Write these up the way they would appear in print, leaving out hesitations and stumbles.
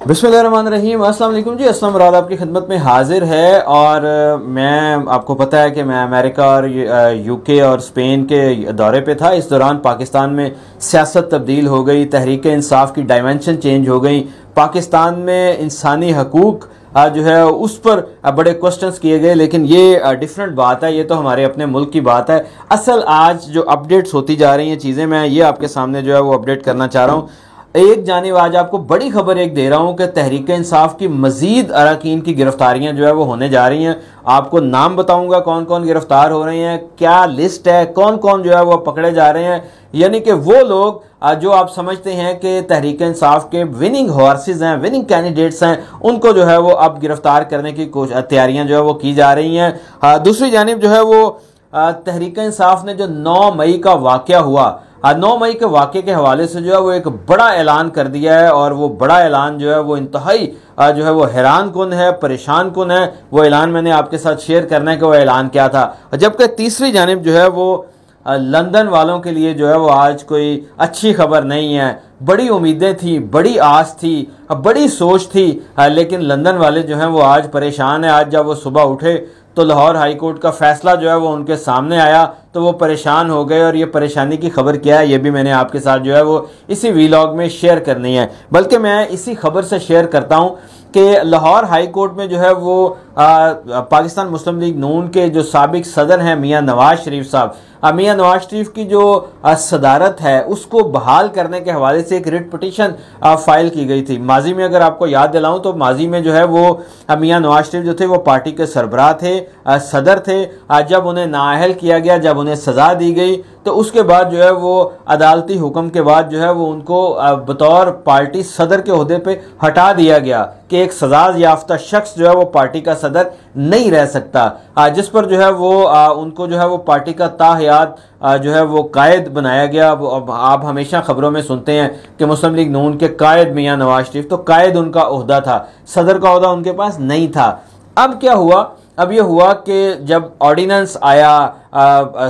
बिस्मिल्लाहिर्रहमानिर्रहीम। अस्सलाम वालेकुम जी। अस्सलाम मुराद आपकी खिदमत में हाजिर है। और मैं आपको पता है कि मैं अमेरिका और यूके और स्पेन के दौरे पे था। इस दौरान पाकिस्तान में सियासत तब्दील हो गई, तहरीक इंसाफ की डायमेंशन चेंज हो गई। पाकिस्तान में इंसानी हकूक़ जो है उस पर बड़े क्वेश्चंस किए गए, लेकिन ये डिफरेंट बात है, ये तो हमारे अपने मुल्क की बात है। असल आज जो अपडेट्स होती जा रही हैं चीज़ें, मैं ये आपके सामने जो है वो अपडेट करना चाह रहा हूँ। एक जानिब आज आपको बड़ी खबर एक दे रहा हूं कि तहरीक इंसाफ की मजीद अरकान की गिरफ्तारियां जो है वो होने जा रही हैं। आपको नाम बताऊंगा कौन कौन गिरफ्तार हो रहे हैं, क्या लिस्ट है, कौन कौन जो है वो पकड़े जा रहे हैं। यानी कि वो लोग जो आप समझते हैं कि तहरीक इंसाफ के विनिंग हॉर्सेस हैं, विनिंग कैंडिडेट्स हैं, उनको जो है वो अब गिरफ्तार करने की तैयारियां जो है वो की जा रही हैं। दूसरी जानिब जो है वो तहरीक इंसाफ ने जो 9 मई का वाकया हुआ, 9 मई के वाक़े के हवाले से जो है वो एक बड़ा ऐलान कर दिया है। और वो बड़ा ऐलान जो है वो इंतहाई जो है वो हैरान कुन है, परेशान कुन है। वो ऐलान मैंने आपके साथ शेयर करना है कि वो ऐलान क्या था। जबकि तीसरी जानिब जो है वो लंदन वालों के लिए जो है वो आज कोई अच्छी खबर नहीं है। बड़ी उम्मीदें थी, बड़ी आस थी, बड़ी सोच थी, लेकिन लंदन वाले जो हैं वो आज परेशान है। आज जब वो सुबह उठे तो लाहौर हाई कोर्ट का फैसला जो है वो उनके सामने आया तो वो परेशान हो गए। और ये परेशानी की खबर क्या है, ये भी मैंने आपके साथ जो है वो इसी वीलॉग में शेयर करनी है। बल्कि मैं इसी खबर से शेयर करता हूँ कि लाहौर हाई कोर्ट में जो है वो पाकिस्तान मुस्लिम लीग नून के जो साबिक सदर हैं मियां नवाज शरीफ साहब, मियां नवाज शरीफ की जो सदारत है उसको बहाल करने के हवाले से एक रिट पिटीशन फाइल की गई थी। माजी में अगर आपको याद दिलाऊं तो माजी में जो है वो मियां नवाज शरीफ जो थे वो पार्टी के सरबराह थे, सदर थे। जब उन्हें नाअहल किया गया, जब उन्हें सजा दी गई, तो उसके बाद जो है वो अदालती हुक्म के बाद जो है वो उनको बतौर पार्टी सदर के ओहदे पे हटा दिया गया कि एक सजा याफ्ता शख्स जो है वो पार्टी का सदर नहीं रह सकता। जिस पर जो है वो उनको जो है वो पार्टी का ताहयात जो है वो कायद बनाया गया। अब आप हमेशा खबरों में सुनते हैं कि मुस्लिम लीग नून के कायद मियां नवाज शरीफ, तो कायद उनका ओहदा था, सदर का ओहदा उनके पास नहीं था। अब क्या हुआ, अब ये हुआ कि जब ऑर्डिनेंस आया,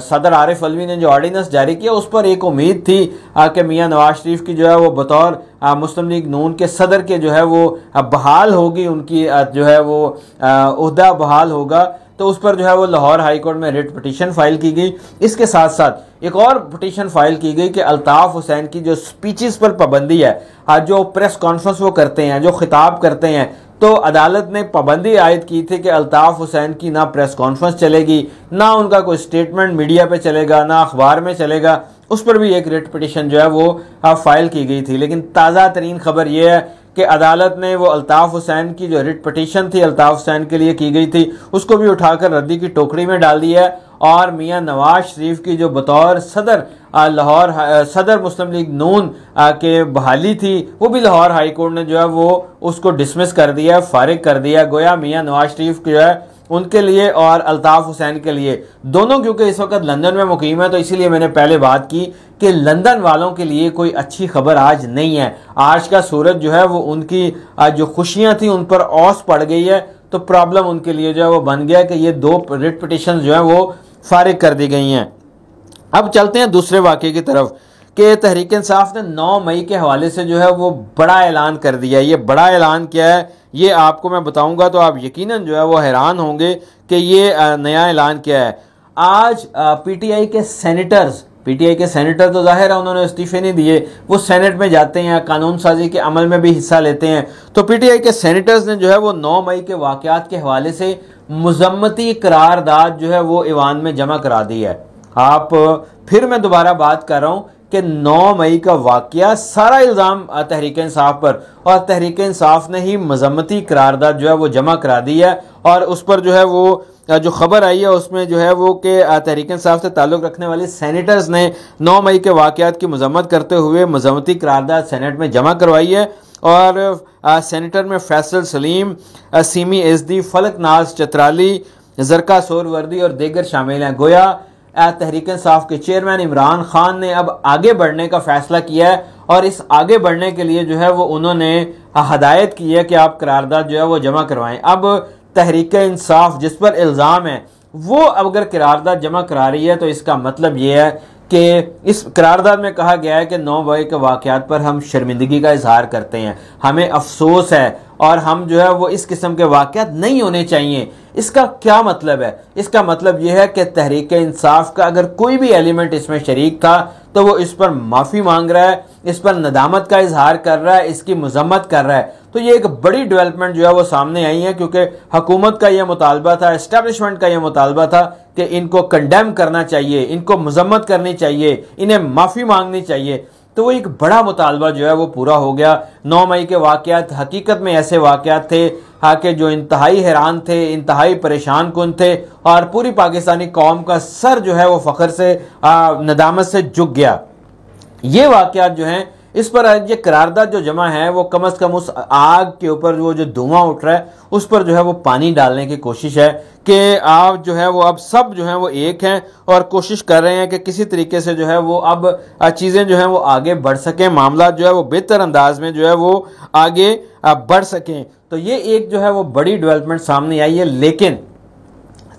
सदर आरिफ अलवी ने जो ऑर्डिनेंस जारी किया उस पर एक उम्मीद थी कि मियां नवाज शरीफ की जो है वो बतौर मुस्लिम लीग नून के सदर के जो है वो बहाल होगी, उनकी जो है वो ओहदा बहाल होगा। तो उस पर जो है वो लाहौर हाई कोर्ट में रिट पिटीशन फाइल की गई। इसके साथ साथ एक और पिटीशन फाइल की गई कि अल्ताफ हुसैन की जो स्पीचेस पर पाबंदी है, जो प्रेस कॉन्फ्रेंस वो करते हैं, जो खिताब करते हैं, तो अदालत ने पाबंदी आयद की थी कि अल्ताफ हुसैन की ना प्रेस कॉन्फ्रेंस चलेगी, ना उनका कोई स्टेटमेंट मीडिया पे चलेगा, ना अखबार में चलेगा। उस पर भी एक रिट पिटीशन जो है वो फाइल की गई थी। लेकिन ताज़ा तरीन खबर यह है कि अदालत ने वो अल्ताफ हुसैन की जो रिट पिटीशन थी अल्ताफ हुसैन के लिए की गई थी उसको भी उठाकर रद्दी की टोकरी में डाल दिया है। और मियां नवाज शरीफ की जो बतौर सदर लाहौर सदर मुस्लिम लीग नून के बहाली थी वो भी लाहौर हाई कोर्ट ने जो है वो उसको डिसमिस कर दिया, फारिग कर दिया। गोया मियां नवाज शरीफ जो है उनके लिए और अल्ताफ हुसैन के लिए दोनों, क्योंकि इस वक्त लंदन में मुकीम है, तो इसीलिए मैंने पहले बात की कि लंदन वालों के लिए कोई अच्छी खबर आज नहीं है। आज का सूरज जो है वो उनकी जो खुशियां थी उन पर औस पड़ गई है। तो प्रॉब्लम उनके लिए जो है वो बन गया कि ये 2 रिट पिटीशन जो है वो फारिग कर दी गई हैं। अब चलते हैं दूसरे वाक़े की तरफ कि तहरीक इंसाफ ने 9 मई के हवाले से जो है वो बड़ा ऐलान कर दिया। ये बड़ा ऐलान क्या है ये आपको मैं बताऊंगा तो आप यकीनन जो है वो हैरान होंगे कि ये नया ऐलान क्या है। आज पीटीआई के सेनेटर तो जाहिर है उन्होंने इस्तीफे नहीं दिए, वो सेनेट में जाते हैं, कानून साजी के अमल में भी हिस्सा लेते हैं। तो पीटीआई के सेनेटर्स ने जो है वो 9 मई के वाक़यात के हवाले से मुज़म्मती करारदाद जो है वो ईवान में जमा करा दी है। आप फिर मैं दोबारा बात कर रहा हूँ कि 9 मई का वाक़या सारा इल्ज़ाम तहरीक इंसाफ पर, और तहरीक इंसाफ ने ही मज़म्मती करारदाद जो है वो जमा करा दी है। और उस पर जो है वो जो खबर आई है उसमें जो है वो कि तहरीक इंसाफ से ताल्लुक़ रखने वाले सेनेटर्स ने 9 मई के वाक़यात की मज़म्मत करते हुए मज़म्मती करारदाद सेनेट में जमा करवाई है। और सेनेटर में फैसल सलीम, सीमी एजदी, फलक नाज चतराली, जरका सोरवर्दी और दीगर शामिल हैं। गोया तहरीक इंसाफ के चेयरमैन इमरान खान ने अब आगे बढ़ने का फैसला किया है और इस आगे बढ़ने के लिए जो है वो उन्होंने हदायत की है कि आप करारदाद जो है वो जमा करवाएं। अब तहरीक इंसाफ जिस पर इल्ज़ाम है वो अगर करारदाद जमा करा रही है तो इसका मतलब ये है कि इस करारदाद में कहा गया है कि 9 मई के वाक़यात पर हम शर्मिंदगी का इजहार करते हैं, हमें अफसोस है और हम जो है वो इस किस्म के वाक़यात नहीं होने चाहिए। इसका क्या मतलब है? इसका मतलब यह है कि तहरीक इंसाफ का अगर कोई भी एलिमेंट इसमें शरीक था तो वो इस पर माफ़ी मांग रहा है, इस पर नदामत का इजहार कर रहा है, इसकी मजम्मत कर रहा है। तो ये एक बड़ी डेवलपमेंट जो है वो सामने आई है, क्योंकि हुकूमत का यह मुतालबा था, एस्टेब्लिशमेंट का यह मुतालबा था कि इनको कंडेम करना चाहिए, इनको मजम्मत करनी चाहिए, इन्हें माफ़ी मांगनी चाहिए। तो वो एक बड़ा मुतालबा जो है वो पूरा हो गया। 9 मई के वाक़यात हकीकत में ऐसे वाक़यात थे कि जो इंतहाई हैरान थे, इंतहाई परेशान कुन थे, और पूरी पाकिस्तानी कौम का सर जो है वो फ़ख्र से नदामत से झुक गया। ये वाक़यात जो हैं, इस पर ये करारदाद जो जमा है वो कम अज़ कम उस आग के ऊपर वो जो धुआं उठ रहा है उस पर जो है वो पानी डालने की कोशिश है कि आप जो है वो अब सब जो है वो एक हैं और कोशिश कर रहे हैं कि किसी तरीके से जो है वो अब चीज़ें जो है वो आगे बढ़ सकें, मामला जो है वो बेहतर अंदाज में जो है वो आगे बढ़ सकें। तो ये एक जो है वो बड़ी डेवलपमेंट सामने आई है। लेकिन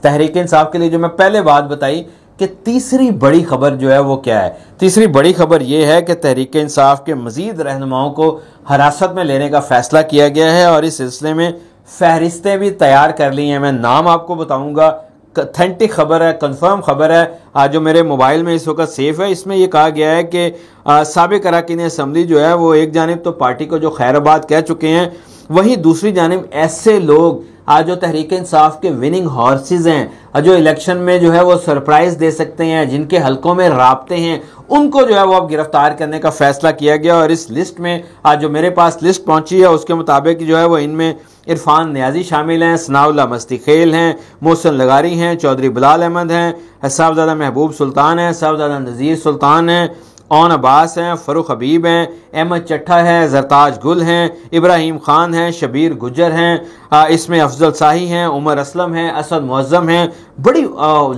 तहरीक इंसाफ के लिए जो मैं पहले बात बताई कि तीसरी बड़ी खबर जो है वो क्या है, तीसरी बड़ी खबर ये है कि तहरीक इंसाफ के मजीद रहनुमाओं को हिरासत में लेने का फैसला किया गया है और इस सिलसिले में फहरिस्तें भी तैयार कर ली हैं। मैं नाम आपको बताऊंगा, ऑथेंटिक खबर है, कंफर्म खबर है, जो मेरे मोबाइल में इस वक्त सेफ है। इसमें यह कहा गया है कि साबिक अरकान असम्बली जो है वो एक जानिब तो पार्टी को जो खैराबाद कह चुके हैं, वहीं दूसरी जानिब ऐसे लोग आज जो तहरीक इंसाफ के विनिंग हॉर्सेस हैं, जो इलेक्शन में जो है वो सरप्राइज दे सकते हैं, जिनके हलकों में राब्ते हैं, उनको जो है वो अब गिरफ्तार करने का फैसला किया गया। और इस लिस्ट में आज जो मेरे पास लिस्ट पहुंची है उसके मुताबिक जो है वो इनमें इरफान न्याजी शामिल हैं, सनाउल्लाह मस्ती खेल हैं, मोहसिन लगारी हैं, चौधरी बिलाल अहमद हैं, साहबजादा महबूब सुल्तान हैं, साहबजादा नज़ीर सुल्तान हैं, ओन अब्बास हैं, फ़रूख हबीब हैं, अहमद चट्ठा है, जरताज गुल हैं, इब्राहिम खान हैं, शबीर गुजर हैं, इसमें अफजल शाही हैं, उमर असलम हैं, असद मुअज्जम हैं। बड़ी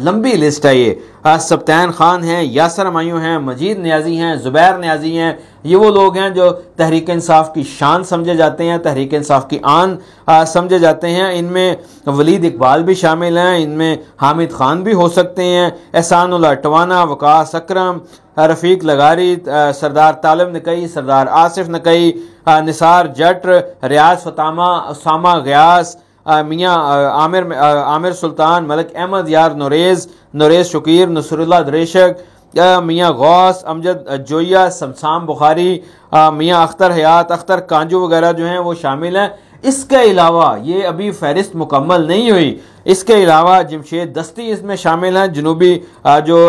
लंबी लिस्ट है ये। सब्तैन खान हैं, यासर हमायूं हैं, मजीद न्याजी हैं, ज़ुबैर न्याजी हैं। ये वो लोग हैं जो तहरीक इंसाफ की शान समझे जाते हैं, तहरीक इंसाफ की आन समझे जाते हैं। इनमें वलीद इकबाल भी शामिल हैं, इनमें हामिद खान भी हो सकते हैं, एहसानुल्लाह टवाना, वकास अकरम, रफ़ीक लगारी, सरदार तालिब नकई, सरदार आसिफ नकई, निसार जट, रियाज फतामा, उसामा गयास, मियाँ आमिर सुल्तान, मलिक अहमद यार नोरेज़ शकीर, नसरुल्लाह दरेशक, मियाँ गौस, अमजद जोया, शमसाम बुखारी, मियाँ अख्तर हयात, अख्तर कांजू वगैरह जो हैं वो शामिल हैं। इसके अलावा ये अभी फहरिस्त मुकम्मल नहीं हुई, इसके अलावा जमशेद दस्ती इसमें शामिल हैं, जनूबी जो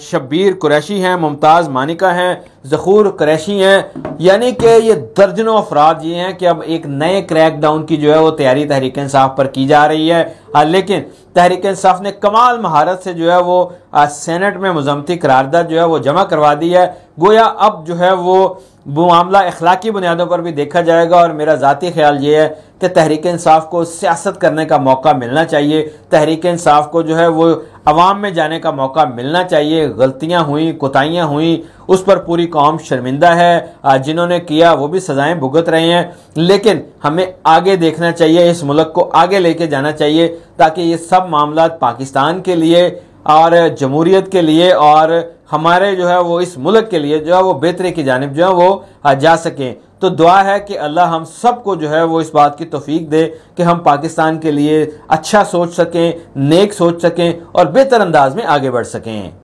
शब्बीर कुरैशी हैं, मुमताज़ मानिका हैं, ज़खूर कुरैशी हैं। यानी कि ये दर्जनों अफराद ये हैं कि अब एक नए क्रैकडाउन की जो है वो तैयारी तहरीक इंसाफ पर की जा रही है। लेकिन तहरीक इंसाफ ने कमाल महारत से जो है वो सेनेट में मजम्मती करारदाद जो है वो जमा करवा दी है। गोया अब जो है वो मामला अखलाकी बुनियादों पर भी देखा जाएगा। और मेरा ज़ाती ख्याल ये है कि तहरीक इंसाफ को सियासत करने का मौका मिलना चाहिए, तहरीक इंसाफ को जो है वो अवाम में जाने का मौका मिलना चाहिए। गलतियां हुई, कोताहियां हुई, उस पर पूरी कौम शर्मिंदा है, जिन्होंने किया वो भी सजाएं भुगत रहे हैं। लेकिन हमें आगे देखना चाहिए, इस मुल्क को आगे लेके जाना चाहिए ताकि ये सब मामला पाकिस्तान के लिए और जमहूरियत के लिए और हमारे जो है वो इस मुल्क के लिए जो है वो बेहतरी की जानिब जो है वो जा सकें। तो दुआ है कि अल्लाह हम सबको जो है वो इस बात की तौफीक दे कि हम पाकिस्तान के लिए अच्छा सोच सकें, नेक सोच सकें और बेहतर अंदाज में आगे बढ़ सकें।